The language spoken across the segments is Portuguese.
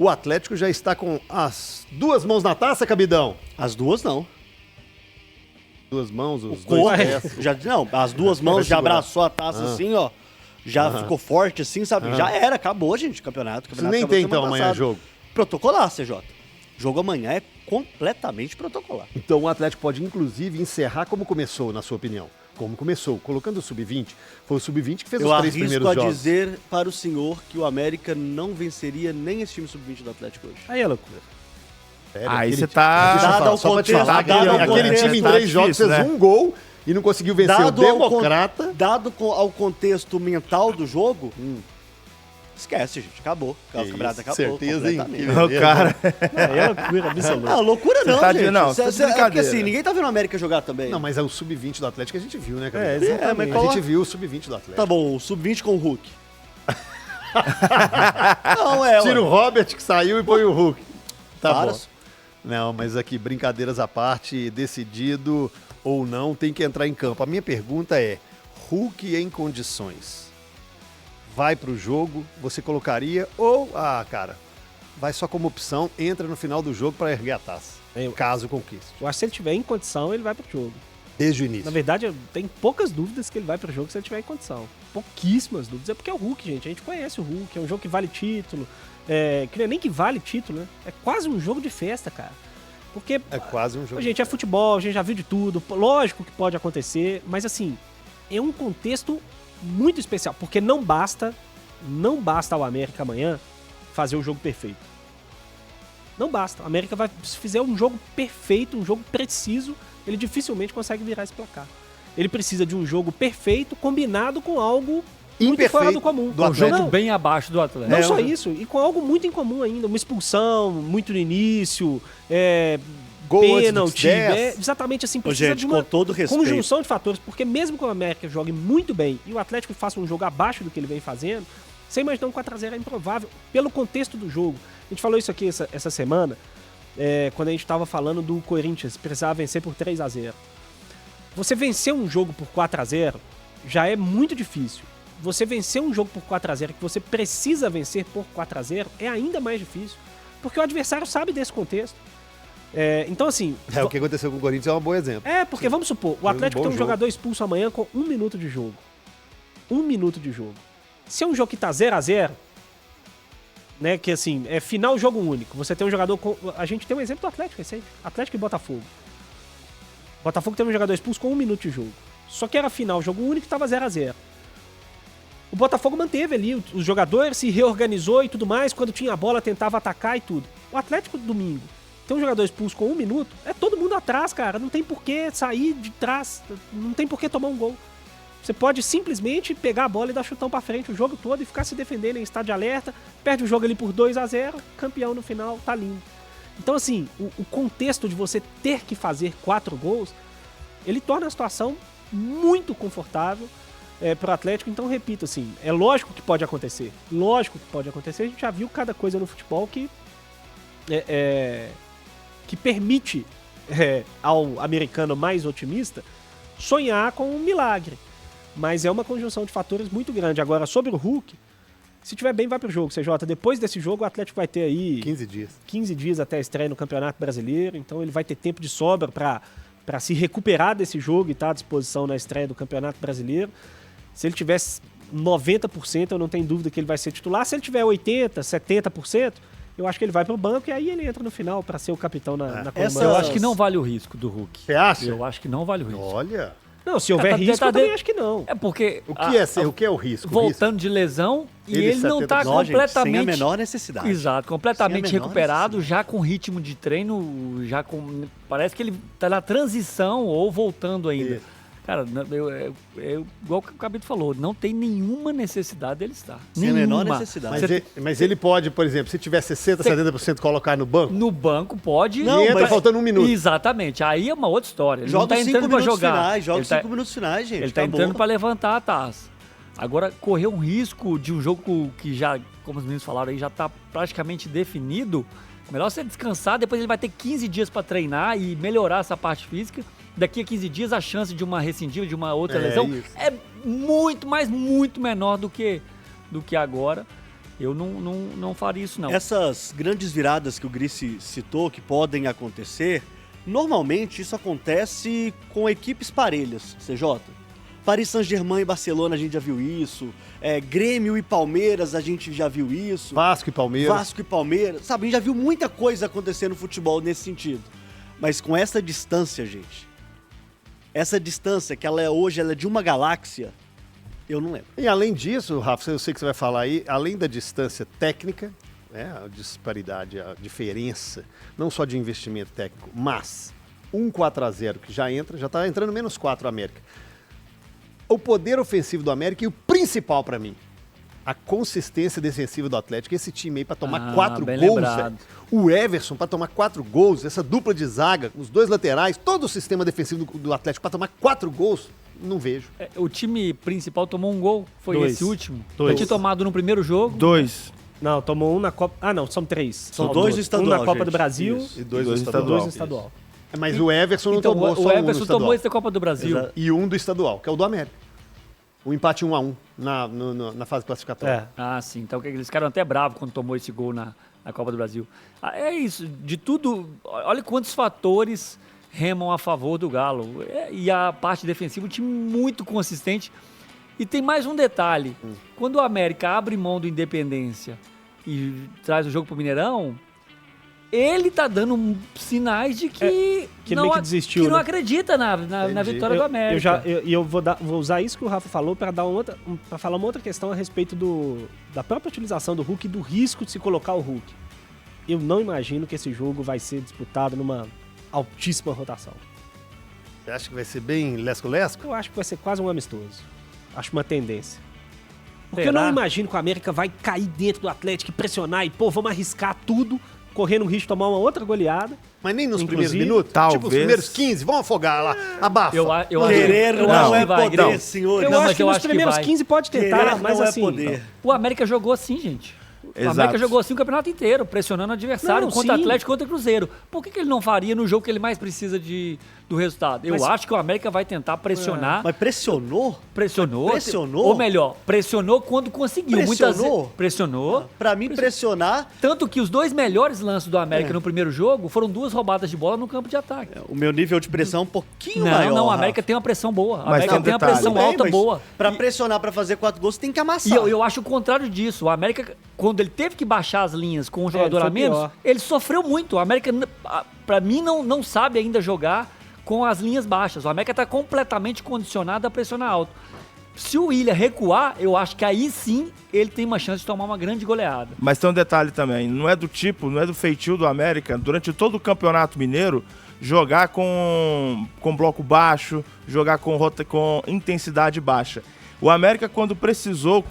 O Atlético já está com as duas mãos na taça, Cabidão? As duas não. Duas mãos, os Corpo, dois pés. não, as duas mãos já segurar. abraçou a taça assim, ó. Já ficou forte assim, sabe? Já era, acabou, gente, o campeonato. Você nem acabou tem, semana então, amanhã passada. jogo. Protocolar, CJ. Jogo amanhã é completamente protocolar. Então o Atlético pode, inclusive, encerrar como começou, na sua opinião. Como começou, colocando o Sub-20. Foi o Sub-20 que fez Eu os 3 primeiros arrisco a jogos. dizer para o senhor que o América não venceria nem esse time Sub-20 do Atlético hoje. Aí é loucura. Sério, Aí aquele você time- tá- Deixa eu Dado falar, ao só pra te contexto- falar, dado ao aquele contexto, time em tá 3 jogos difícil, fez né? um gol e não conseguiu vencer o Democrata. Dado ao contexto mental do jogo, esquece, gente. Acabou. O campeonato acabou. certeza, hein? completamente. Que O cara... Aí é loucura absoluta. Não, loucura não, tá gente. de- não, Cê- tá de cê- é porque brincadeira. assim, ninguém tá vendo o América jogar também. Não, mas é o Sub-20 do Atlético que a gente viu, né, cara? exatamente. mas A gente viu o Sub-20 do Atlético. Tá bom, o Sub-20 com o Hulk. Não, é, Tira o Robert que saiu e põe o Hulk. Tá Para. bom. Não, mas aqui, brincadeiras à parte, decidido ou não, tem que entrar em campo. A minha pergunta é, Hulk em condições, vai pro jogo, você colocaria ou, cara, vai só como opção, entra no final do jogo para erguer a taça, caso conquiste, Eu acho que se ele tiver em condição, ele vai pro jogo. desde o início. Na verdade, eu tenho poucas dúvidas que ele vai pro jogo se ele tiver em condição. Pouquíssimas dúvidas. É porque é o Hulk, gente. A gente conhece o Hulk. É um jogo que vale título. Que não é nem que vale título, né? É quase um jogo de festa, cara. Porque, É quase um jogo. gente, é futebol, a gente já viu de tudo. Lógico que pode acontecer, mas assim, é um contexto muito especial. Porque não basta ao América amanhã fazer o jogo perfeito. Não basta. O América vai, se fizer um jogo perfeito, um jogo preciso, ele dificilmente consegue virar esse placar. Ele precisa de um jogo perfeito, combinado com algo muito Imperfeito fora do comum. do Um jogo Não, bem abaixo do Atlético. não só isso, e com algo muito incomum ainda. Uma expulsão, muito no início, Gol antes dos pênalti. 10. Exatamente assim, Ô, precisa gente, de uma com todo respeito. conjunção de fatores. Porque mesmo que o América jogue muito bem e o Atlético faça um jogo abaixo do que ele vem fazendo, você imaginar um 4x0 é improvável, pelo contexto do jogo. A gente falou isso aqui essa semana, quando a gente estava falando do Corinthians, precisava vencer por 3x0. Você vencer um jogo por 4x0 já é muito difícil. Você vencer um jogo por 4x0 que você precisa vencer por 4x0 é ainda mais difícil. Porque o adversário sabe desse contexto. Então, assim. O que aconteceu com o Corinthians é um bom exemplo. Porque vamos supor, o Atlético tem um jogador expulso amanhã com 1 minuto de jogo. 1 minuto de jogo. Se é um jogo que tá 0x0, né? Que assim, é final jogo único. Você tem um jogador com. A gente tem um exemplo do Atlético recente. Atlético e Botafogo. Botafogo teve um jogador expulso com 1 minuto de jogo. Só que era final jogo único e tava 0x0. O Botafogo manteve ali, os jogadores se reorganizou e tudo mais, quando tinha a bola tentava atacar e tudo. O Atlético domingo tem um jogador expulso com 1 minuto, é todo mundo atrás, cara, não tem por que sair de trás, não tem por que tomar um gol. Você pode simplesmente pegar a bola e dar chutão pra frente o jogo todo e ficar se defendendo em estado de alerta, perde o jogo ali por 2x0, campeão no final, tá lindo. Então assim, o contexto de você ter que fazer 4 gols, ele torna a situação muito confortável pro Atlético. Então, repito, assim, é lógico que pode acontecer. Lógico que pode acontecer. A gente já viu cada coisa no futebol que permite ao americano mais otimista sonhar com um milagre. Mas é uma conjunção de fatores muito grande. Agora, sobre o Hulk, se tiver bem, vai pro jogo, CJ. Depois desse jogo, o Atlético vai ter aí 15 dias até a estreia no Campeonato Brasileiro. Então, ele vai ter tempo de sobra para se recuperar desse jogo e estar à disposição na estreia do Campeonato Brasileiro. Se ele tivesse 90%, eu não tenho dúvida que ele vai ser titular. Se ele tiver 80%, 70%, eu acho que ele vai pro banco e aí ele entra no final para ser o capitão na comemoração. Eu acho que não vale o risco do Hulk. Você acha? Eu acho que não vale o risco. Olha. Não, se houver risco, eu também acho que não. É porque... O que é o risco? Voltando de lesão e ele não tá 70%. completamente... Sem a menor necessidade. Exato, completamente Sem a menor recuperado, necessidade. já com ritmo de treino, já com... Parece que ele tá na transição ou voltando ainda. Isso. Cara, igual o Cabito falou, não tem nenhuma necessidade dele estar. Sem a menor necessidade. Mas ele pode, por exemplo, se tiver 60%, 70% colocar no banco? No banco pode... Não, entra faltando 1 minuto. Exatamente, aí é uma outra história. Ele Joga não os tá 5 entrando pra minutos jogar. finais, joga Ele os tá- 5 minutos finais, gente. Ele tá acabou. entrando pra levantar a taça. Agora, correr um risco de um jogo que já, como os meninos falaram aí, já tá praticamente definido. Melhor você descansar, depois ele vai ter 15 dias pra treinar e melhorar essa parte física. Daqui a 15 dias, a chance de uma recidiva, de uma outra lesão, isso. é muito, mas muito menor do que agora. Eu não faria isso, não. Essas grandes viradas que o Gris citou, que podem acontecer, normalmente isso acontece com equipes parelhas, CJ. Paris Saint-Germain e Barcelona a gente já viu isso, Grêmio e Palmeiras a gente já viu isso. Vasco e Palmeiras. Sabe, a gente já viu muita coisa acontecer no futebol nesse sentido. Mas com essa distância, gente, essa distância que hoje ela é de uma galáxia, eu não lembro. E além disso, Rafa, eu sei que você vai falar aí, além da distância técnica, né, a disparidade, a diferença, não só de investimento técnico, mas 4-0 que já está entrando menos 4 América. O poder ofensivo do América e o principal para mim, a consistência defensiva do Atlético. Esse time aí para tomar 4 gols, velho. O Everson para tomar 4 gols, essa dupla de zaga, os dois laterais, todo o sistema defensivo do Atlético para tomar 4 gols, não vejo. O time principal tomou um gol, foi 2. esse último. 2. Tinha tomado no primeiro jogo. 2. Não, tomou um na Copa... Ah, não, são 3. São 2 no estadual, Um na Copa gente. do Brasil Isso. E 2 no dois estadual. 2 no estadual. Mas o Everson não Então, tomou só o um no Everson estadual. tomou esse da Copa do Brasil. Exato. E um do estadual, que é o do América. O empate 1-1 na fase classificatória. É. Sim. Então eles ficaram até bravos quando tomou esse gol na Copa do Brasil. É isso. De tudo, olha quantos fatores remam a favor do Galo. E a parte defensiva, um time muito consistente. E tem mais um detalhe. Quando o América abre mão do Independência e traz o jogo pro Mineirão, ele tá dando sinais de que, que meio que desistiu, que não né? acredita na vitória do América. Eu vou usar isso que o Rafa falou para falar uma outra questão a respeito da própria utilização do Hulk e do risco de se colocar o Hulk. Eu não imagino que esse jogo vai ser disputado numa altíssima rotação. Você acha que vai ser bem lesco-lesco? Eu acho que vai ser quase um amistoso. Acho uma tendência. Porque Será? eu não imagino que o América vai cair dentro do Atlético e pressionar e, vamos arriscar tudo, correndo o risco de tomar uma outra goleada. Mas nem nos Inclusive, primeiros minutos? talvez. Tipo, os primeiros 15, vamos afogar lá, abafa. Eu acho Querer eu não acho é que vai, poder, não. senhores. Eu Não, acho mas que eu nos acho que primeiros vai. 15 pode tentar, Querer mas não é assim... poder. O América jogou assim, gente. O Exato. América jogou assim o campeonato inteiro, pressionando o adversário, Não, contra sim. Atlético, contra Cruzeiro. Por que ele não faria no jogo que ele mais precisa do resultado? Eu Mas- acho que o América vai tentar pressionar. Mas pressionou? Pressionou. Pressionou? Ou melhor, pressionou quando conseguiu. Muitas Pressionou? vezes. Pressionou. Pra mim, pressionar, Tanto que os 2 melhores lances do América no primeiro jogo foram 2 roubadas de bola no campo de ataque. o meu nível de pressão é um pouquinho maior. Não, a Rafa. América tem uma pressão boa. A Mas América tem um tem uma detalhe. pressão Tudo bem, alta mas boa. Pra E- pressionar, pra fazer 4 gols, tem que E amassar. eu acho o contrário disso. O América, quando ele teve que baixar as linhas com um jogador ele foi a menos, pior. ele sofreu muito. O América, pra mim, não sabe ainda jogar com as linhas baixas. O América tá completamente condicionado a pressionar alto. Se o Willian recuar, eu acho que aí sim ele tem uma chance de tomar uma grande goleada. Mas tem um detalhe também, não é do feitio do América, durante todo o Campeonato Mineiro, jogar com bloco baixo, jogar com intensidade baixa. O América, quando precisou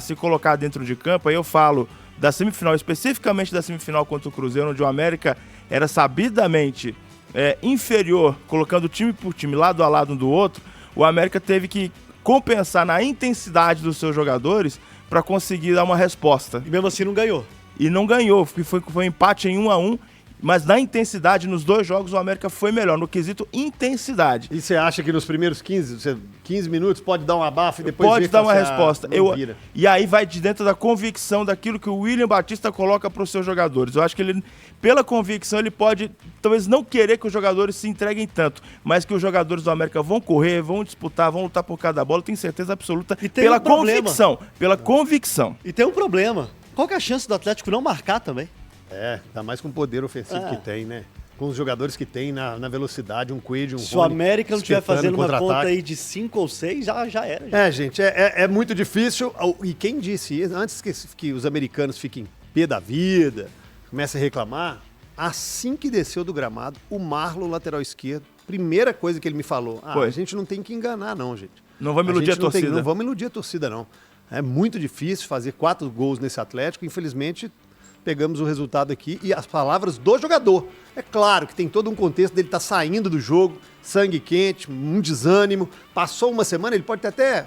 se colocar dentro de campo, aí eu falo da semifinal, especificamente da semifinal contra o Cruzeiro, onde o América era sabidamente inferior, colocando time por time, lado a lado um do outro, o América teve que compensar na intensidade dos seus jogadores para conseguir dar uma resposta. E mesmo assim não ganhou. E não ganhou, porque foi um empate em 1-1, mas na intensidade, nos 2 jogos, o América foi melhor, no quesito intensidade. E você acha que nos primeiros 15 minutos pode dar um abafo e depois Pode ver dar que uma você, resposta. não vira? E aí vai de dentro da convicção daquilo que o William Batista coloca para os seus jogadores. Eu acho que ele, pela convicção, ele pode talvez não querer que os jogadores se entreguem tanto, mas que os jogadores do América vão correr, vão disputar, vão lutar por cada bola. Eu tenho certeza absoluta E tem pela um problema. convicção. Pela convicção. E tem um problema. Qual que é a chance do Atlético não marcar também? Ainda mais com o poder ofensivo que tem, né? Com os jogadores que tem na velocidade, um Coelho, um Se o Rony América não estiver espetando fazendo uma contra-ataque. conta aí de 5 ou 6, já era. Gente, é muito difícil. E quem disse isso, antes que os americanos fiquem pé da vida, comecem a reclamar, assim que desceu do gramado, o Marlon, lateral esquerdo, primeira coisa que ele me falou, Foi. a gente não tem que enganar não, gente. Não vamos iludir gente a torcida. Não vamos iludir a torcida, não. É muito difícil fazer 4 gols nesse Atlético, infelizmente pegamos o resultado aqui e as palavras do jogador. É claro que tem todo um contexto dele estar saindo do jogo, sangue quente, um desânimo. Passou uma semana, ele pode ter até...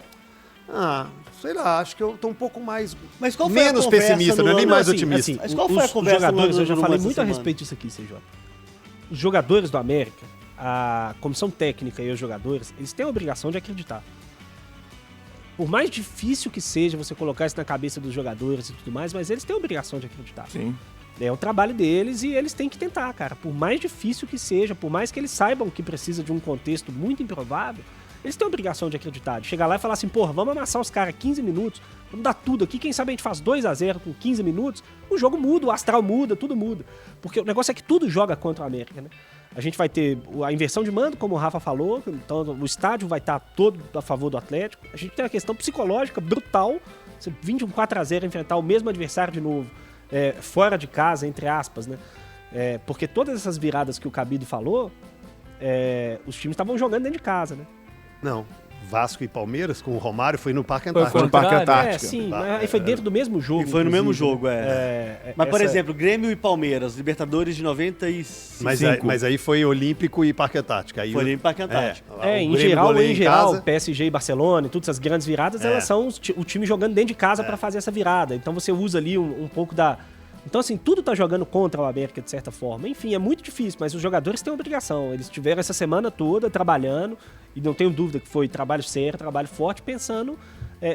sei lá, acho que eu tô um pouco mais... Mas qual foi a menos conversa pessimista, no não é nem ano, mais assim, otimista. Mas qual foi a Os conversa jogadores, no eu já ano falei essa muito a semana? respeito disso aqui, CJ. Os jogadores do América, a comissão técnica e os jogadores, eles têm a obrigação de acreditar. Por mais difícil que seja você colocar isso na cabeça dos jogadores e tudo mais, mas eles têm a obrigação de acreditar. Sim. É o trabalho deles e eles têm que tentar, cara. Por mais difícil que seja, por mais que eles saibam que precisa de um contexto muito improvável, eles têm a obrigação de acreditar. De chegar lá e falar assim, porra, vamos amassar os caras 15 minutos, vamos dar tudo aqui, quem sabe a gente faz 2-0 com 15 minutos, o jogo muda, o astral muda, tudo muda. Porque o negócio é que tudo joga contra o América, né? A gente vai ter a inversão de mando, como o Rafa falou, então o estádio vai estar todo a favor do Atlético. A gente tem uma questão psicológica brutal, você vir de um 4-0 enfrentar o mesmo adversário de novo, fora de casa, entre aspas, né? Porque todas essas viradas que o Cabido falou, os times estavam jogando dentro de casa, né? Não. Vasco e Palmeiras, com o Romário, foi no Parque Foi Antártico. No Parque Antártico. Sim, mas aí foi dentro do mesmo jogo. E foi no mesmo inclusive, jogo, né? Mas, por exemplo, Grêmio e Palmeiras, Libertadores de 95. Mas aí foi Olímpico e Parque Antártico. Aí Foi ali em Parque Antártico. Em Grêmio geral, goleia casa. PSG e Barcelona e todas essas grandes viradas, elas são o time jogando dentro de casa pra fazer essa virada. Então você usa ali um pouco da... Então, assim, tudo tá jogando contra o América, de certa forma. Enfim, é muito difícil, mas os jogadores têm obrigação. Eles tiveram essa semana toda trabalhando, e não tenho dúvida que foi trabalho sério, trabalho forte, pensando,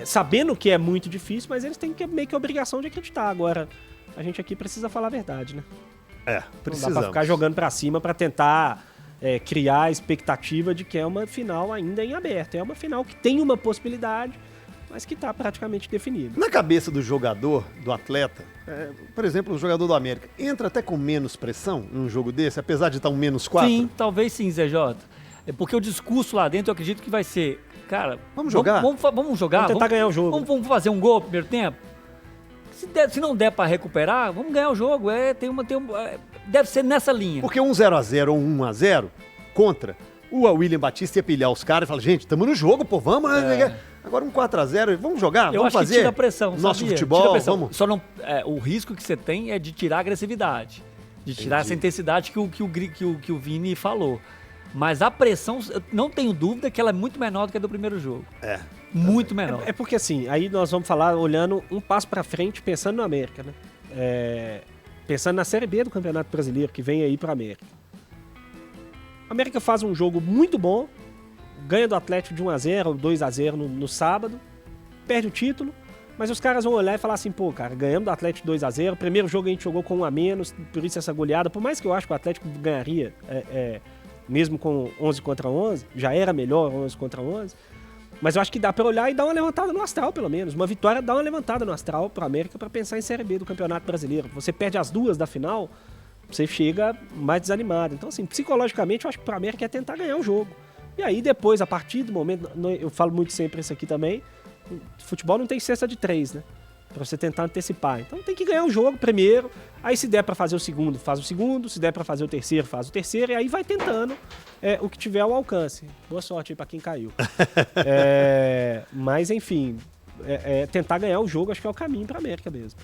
sabendo que é muito difícil, mas eles têm meio que a obrigação de acreditar. Agora, a gente aqui precisa falar a verdade, né? Não precisamos. dá pra ficar jogando pra cima pra tentar criar a expectativa de que é uma final ainda em aberto. É uma final que tem uma possibilidade, mas que tá praticamente definida. Na cabeça do jogador, do atleta, por exemplo, o jogador do América, entra até com menos pressão num jogo desse, apesar de estar um -4? Sim, talvez sim, Zé Jota. É porque o discurso lá dentro eu acredito que vai ser, cara, Vamos jogar? Vamos jogar. Vamos tentar ganhar o jogo. Vamos fazer um gol no primeiro tempo. Se não der pra recuperar, vamos ganhar o jogo. Deve ser nessa linha. Porque um 0-0 ou um 1-0 contra, o William Batista ia pilhar os caras e falar, gente, estamos no jogo, pô, vamos. Agora um 4-0, vamos jogar, Eu vamos acho fazer que tira a pressão, nosso sabia? futebol, Tira a pressão. vamos. Só não, o risco que você tem é de tirar a agressividade, de tirar essa intensidade que o Vini falou. Mas a pressão, eu não tenho dúvida que ela é muito menor do que a do primeiro jogo. Muito menor. É porque assim, aí nós vamos falar olhando um passo pra frente, pensando no América, né? Pensando na Série B do Campeonato Brasileiro, que vem aí pra América. A América faz um jogo muito bom, ganha do Atlético de 1-0 ou 2-0 no sábado, perde o título, mas os caras vão olhar e falar assim, pô, cara, ganhamos do Atlético 2-0, primeiro jogo a gente jogou com 1 a menos, por isso essa goleada, por mais que eu acho que o Atlético ganharia, mesmo com 11 contra 11, já era melhor 11 contra 11, mas eu acho que dá pra olhar e dar uma levantada no astral, pelo menos. Uma vitória dá uma levantada no astral pro América pra pensar em Série B do Campeonato Brasileiro. Você perde as duas da final, você chega mais desanimado. Então, assim, psicologicamente, eu acho que pro América é tentar ganhar o jogo. E aí, depois, a partir do momento... Eu falo muito sempre isso aqui também, futebol não tem cesta de 3, né? Pra você tentar antecipar. Então tem que ganhar o jogo primeiro, aí se der pra fazer o segundo, faz o segundo, se der pra fazer o terceiro, faz o terceiro, e aí vai tentando o que tiver ao alcance. Boa sorte aí pra quem caiu. Mas, enfim, tentar ganhar o jogo acho que é o caminho pra América mesmo.